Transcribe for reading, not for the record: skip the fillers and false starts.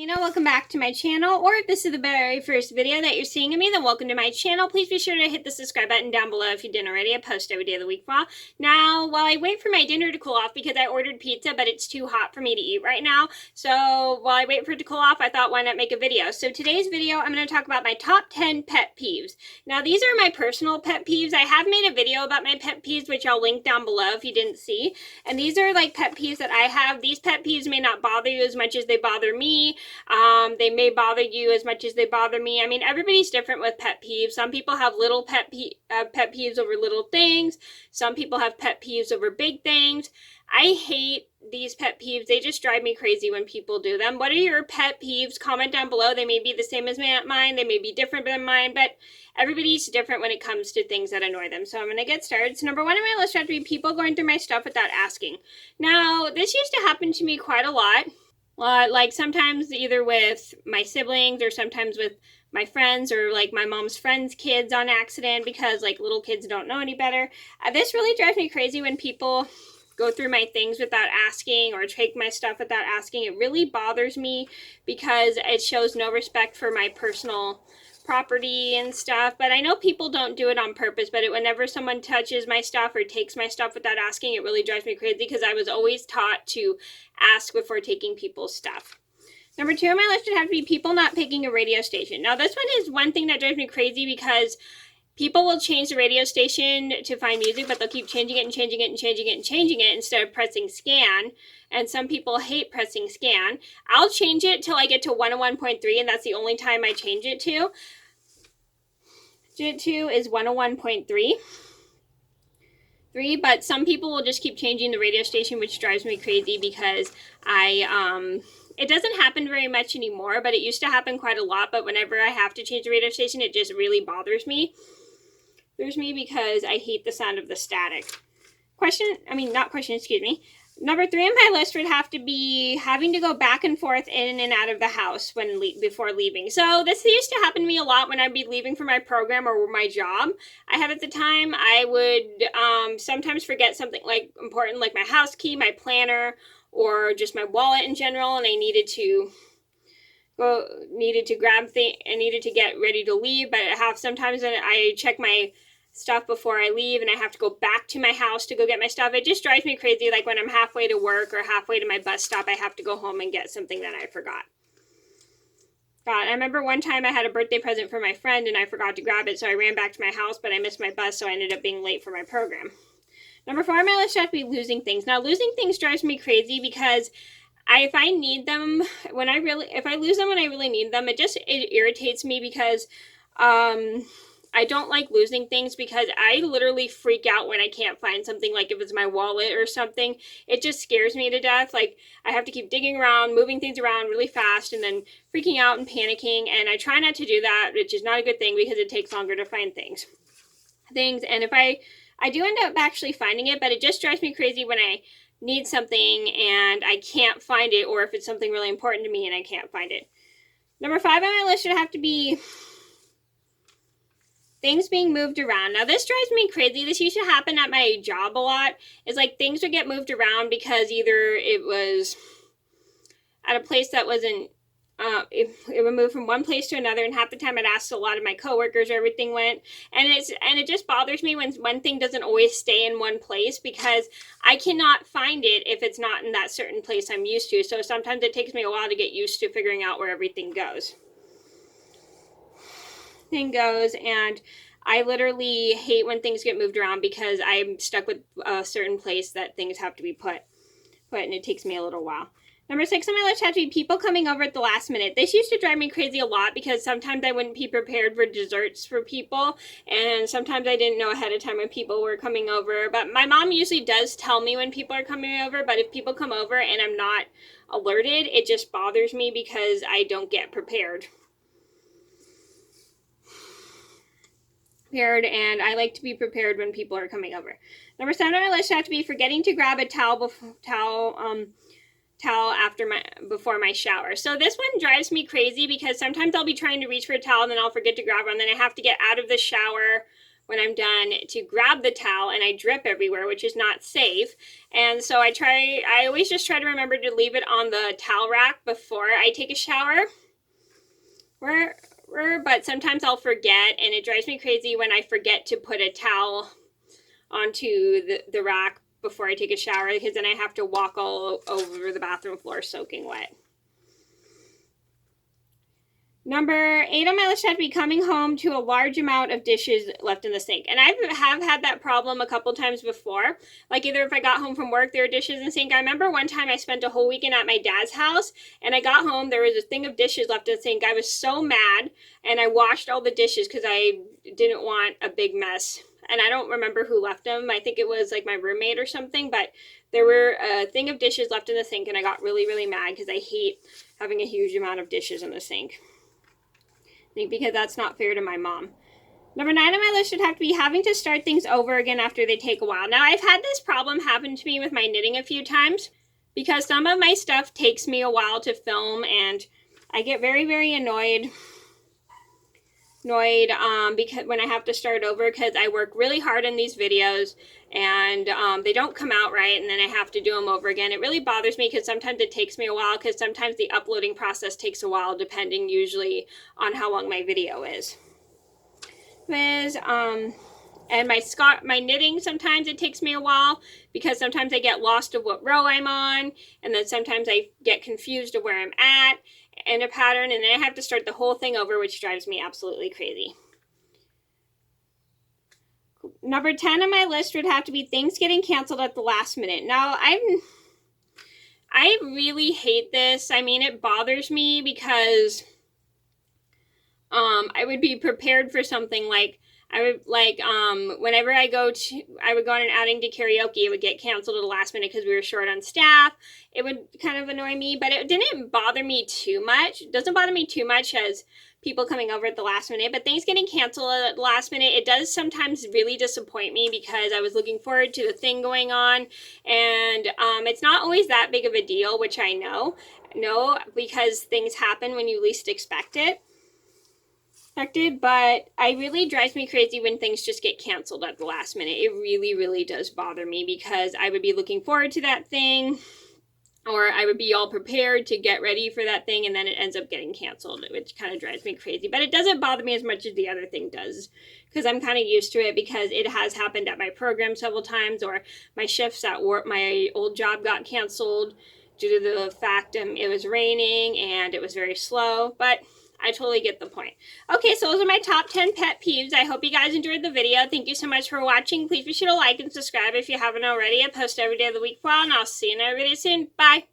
Mena, welcome back to my channel, or if this is the very first video that you're seeing of me, then welcome to my channel. Please be sure to hit the subscribe button down below if you didn't already. I post every day of the week vlog. Now, while I wait for my dinner to cool off, because I ordered pizza, but it's too hot for me to eat right now, so while I wait for it to cool off, I thought, why not make a video? So today's video, I'm going to talk about my top 10 pet peeves. Now, these are my personal pet peeves. I have made a video about my pet peeves, which I'll link down below if you didn't see, and these are like pet peeves that I have. These pet peeves may not bother you as much as they bother me. They may bother you as much as they bother me. I mean, everybody's different with pet peeves. Some people have little pet peeves over little things. Some people have pet peeves over big things. I hate these pet peeves. They just drive me crazy when people do them. What are your pet peeves? Comment down below. They may be the same as mine. They may be different than mine, but everybody's different when it comes to things that annoy them. So I'm going to get started. So number one on my list would have to be people going through my stuff without asking. Now, this used to happen to me quite a lot. Like sometimes either with my siblings or sometimes with my friends or like my mom's friends' kids on accident, because like little kids don't know any better. This really drives me crazy when people go through my things without asking or take my stuff without asking. It really bothers me because it shows no respect for my personal property and stuff. But I know people don't do it on purpose, but whenever someone touches my stuff or takes my stuff without asking, it really drives me crazy because I was always taught to ask before taking people's stuff. Number two on my list would have to be people not picking a radio station. Now this one is one thing that drives me crazy because people will change the radio station to find music, but they'll keep changing it and changing it and changing it and changing it instead of pressing scan. And some people hate pressing scan. I'll change it till I get to 101.3, and that's the only time I change it to. Is 101.3. But some people will just keep changing the radio station, which drives me crazy because it doesn't happen very much anymore, but it used to happen quite a lot. But whenever I have to change the radio station, it just really bothers me. Because I hate the sound of the static. Number three on my list would have to be having to go back and forth in and out of the house before leaving. So this used to happen to me a lot when I'd be leaving for my program or my job I had at the time. I would sometimes forget something like important, like my house key, my planner, or just my wallet in general, and I needed to get ready to leave. But sometimes I check my stuff before I leave and I have to go back to my house to go get my stuff. It just drives me crazy. Like when I'm halfway to work or halfway to my bus stop, I have to go home and get something that I forgot. I remember one time I had a birthday present for my friend and I forgot to grab it, so I ran back to my house, but I missed my bus, so I ended up being late for my program. Number four on my list has to be losing things. Now losing things drives me crazy because if I need them, if I lose them when I really need them, it irritates me because I don't like losing things because I literally freak out when I can't find something. Like if it's my wallet or something, it just scares me to death. Like I have to keep digging around, moving things around really fast, and then freaking out and panicking. And I try not to do that, which is not a good thing because it takes longer to find things. And if I do end up actually finding it, but it just drives me crazy when I need something and I can't find it, or if it's something really important to me and I can't find it. Number five on my list should have to be things being moved around. Now this drives me crazy. This used to happen at my job a lot. It's like things would get moved around because either it was at a place that wasn't, it would move from one place to another, and half the time I'd ask a lot of my coworkers where everything went. And it just bothers me when one thing doesn't always stay in one place because I cannot find it if it's not in that certain place I'm used to. So sometimes it takes me a while to get used to figuring out where everything goes. And I literally hate when things get moved around because I'm stuck with a certain place that things have to be put, and it takes me a little while. Number six on my list had to be people coming over at the last minute. This used to drive me crazy a lot because sometimes I wouldn't be prepared for desserts for people, and sometimes I didn't know ahead of time when people were coming over. But my mom usually does tell me when people are coming over, but if people come over and I'm not alerted, it just bothers me because I don't get prepared. And I like to be prepared when people are coming over. Number seven on my list had to be forgetting to grab a towel before my shower. So this one drives me crazy because sometimes I'll be trying to reach for a towel and then I'll forget to grab one, and then I have to get out of the shower when I'm done to grab the towel, and I drip everywhere, which is not safe. And so I always just try to remember to leave it on the towel rack before I take a shower. But sometimes I'll forget, and it drives me crazy when I forget to put a towel onto the rack before I take a shower, because then I have to walk all over the bathroom floor soaking wet. Number 8 on my list had to be coming home to a large amount of dishes left in the sink. And I have had that problem a couple times before. Like either if I got home from work, there were dishes in the sink. I remember one time I spent a whole weekend at my dad's house, and I got home, there was a thing of dishes left in the sink. I was so mad, and I washed all the dishes because I didn't want a big mess. And I don't remember who left them. I think it was like my roommate or something, but there were a thing of dishes left in the sink, and I got really, really mad because I hate having a huge amount of dishes in the sink. Because that's not fair to my mom. Number 9 on my list would have to be having to start things over again after they take a while. Now, I've had this problem happen to me with my knitting a few times because some of my stuff takes me a while to film, and I get very, very annoyed because when I have to start over, because I work really hard on these videos and they don't come out right, and then I have to do them over again. It really bothers me because sometimes it takes me a while, because sometimes the uploading process takes a while, depending usually on how long my video is. And my knitting, sometimes it takes me a while because sometimes I get lost of what row I'm on, and then sometimes I get confused of where I'm at in a pattern, and then I have to start the whole thing over, which drives me absolutely crazy. Number 10 on my list would have to be things getting canceled at the last minute. Now, I really hate this. I mean, it bothers me because I would be prepared for something like, whenever I would go on an outing to karaoke, it would get canceled at the last minute because we were short on staff. It would kind of annoy me, but it didn't bother me too much. It doesn't bother me too much as people coming over at the last minute, but things getting canceled at the last minute, it does sometimes really disappoint me because I was looking forward to the thing going on, and it's not always that big of a deal, which I know, because things happen when you least expect it. But it really drives me crazy when things just get canceled at the last minute. It really, really does bother me because I would be looking forward to that thing, or I would be all prepared to get ready for that thing, and then it ends up getting canceled, which kind of drives me crazy. But it doesn't bother me as much as the other thing does, because I'm kind of used to it, because it has happened at my program several times, or my shifts at work. My old job got canceled due to the fact it was raining and it was very slow, but I totally get the point. Okay, so those are my top 10 pet peeves. I hope you guys enjoyed the video. Thank you so much for watching. Please be sure to like and subscribe if you haven't already. I post every day of the week for a while, and I'll see you in another video soon. Bye!